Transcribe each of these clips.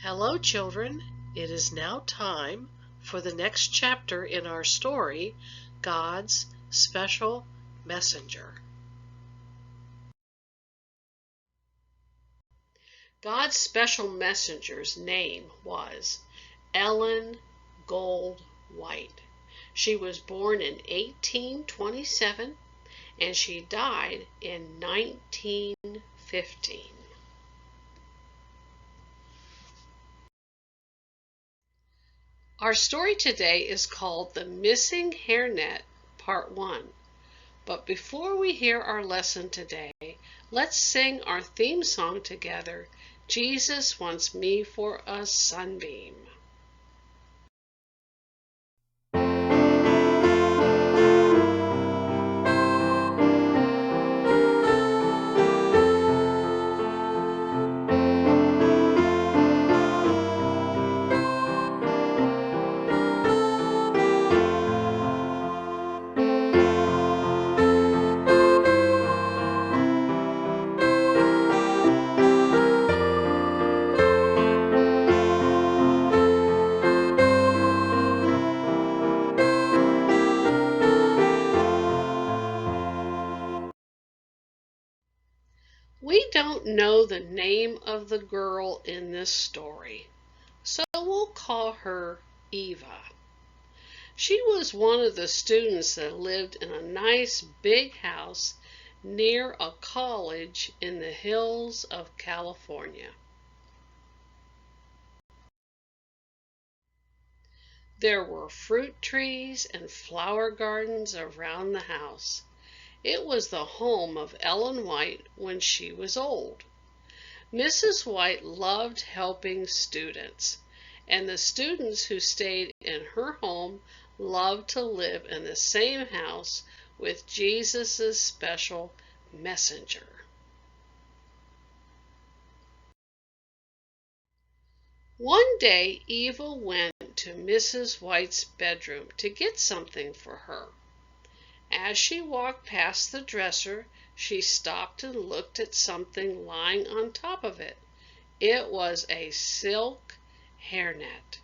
Hello, children. It is now time for the next chapter in our story, God's Special Messenger. God's special messenger's name was Ellen Gold White. She was born in 1827 and she died in 1915. Our story today is called The Missing Hairnet, Part 1. But before we hear our lesson today, let's sing our theme song together, Jesus Wants Me for a Sunbeam. We don't know the name of the girl in this story, so we'll call her Eva. She was one of the students that lived in a nice big house near a college in the hills of California. There were fruit trees and flower gardens around the house. It was the home of Ellen White when she was old. Mrs. White loved helping students, and the students who stayed in her home loved to live in the same house with Jesus' special messenger. One day, Eva went to Mrs. White's bedroom to get something for her. As she walked past the dresser, she stopped and looked at something lying on top of it. It was a silk hairnet.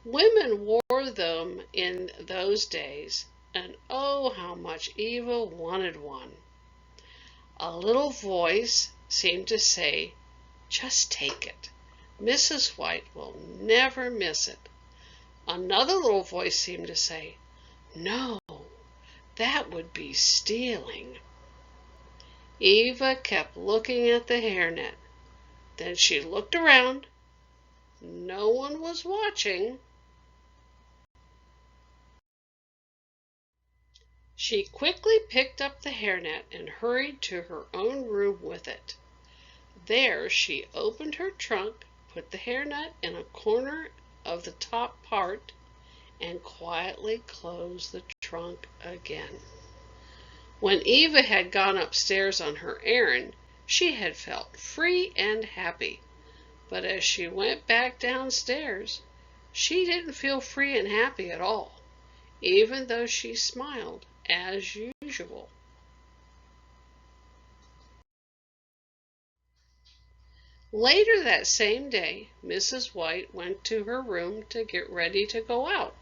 Women wore them in those days, and oh, how much Eva wanted one. A little voice seemed to say, "Just take it. Mrs. White will never miss it." Another little voice seemed to say, "No, that would be stealing." Eva kept looking at the hairnet. Then she looked around. No one was watching. She quickly picked up the hairnet and hurried to her own room with it. There she opened her trunk, put the hairnet in a corner of the top part, and quietly closed the trunk again. When Eva had gone upstairs on her errand, she had felt free and happy. But as she went back downstairs, she didn't feel free and happy at all, even though she smiled as usual. Later that same day, Mrs. White went to her room to get ready to go out.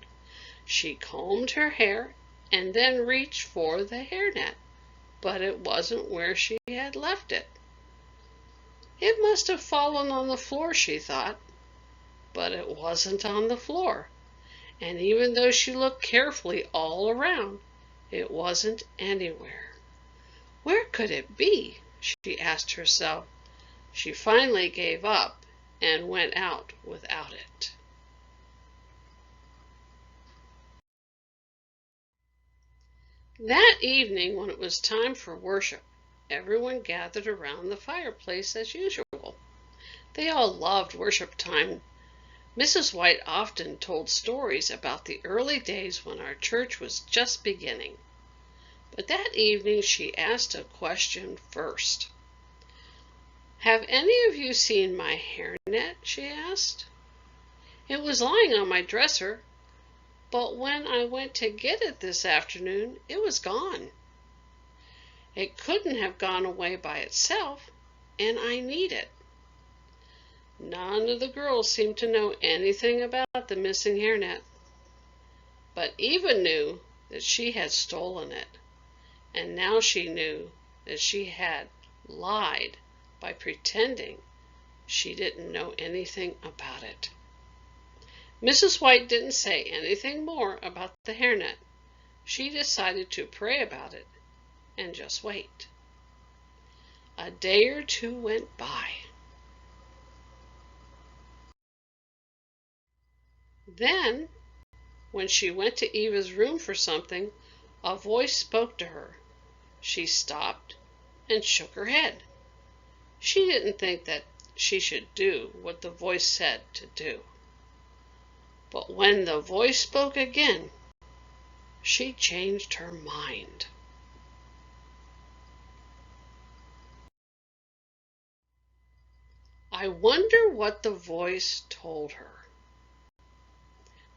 She combed her hair and then reached for the hairnet, but it wasn't where she had left it. It must have fallen on the floor, she thought, but it wasn't on the floor. And even though she looked carefully all around, it wasn't anywhere. Where could it be? She asked herself. She finally gave up and went out without it. That evening, when it was time for worship, everyone gathered around the fireplace as usual. They all loved worship time. Mrs. White often told stories about the early days when our church was just beginning. But that evening she asked a question first. "Have any of you seen my hairnet?" she asked. "It was lying on my dresser, but when I went to get it this afternoon, it was gone. It couldn't have gone away by itself, and I need it." None of the girls seemed to know anything about the missing hairnet, but Eva knew that she had stolen it, and now she knew that she had lied by pretending she didn't know anything about it. Mrs. White didn't say anything more about the hairnet. She decided to pray about it and just wait. A day or two went by. Then, when she went to Eva's room for something, a voice spoke to her. She stopped and shook her head. She didn't think that she should do what the voice said to do. But when the voice spoke again, she changed her mind. I wonder what the voice told her.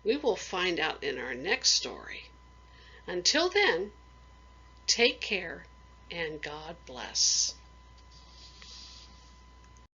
We will find out in our next story. Until then, take care and God bless.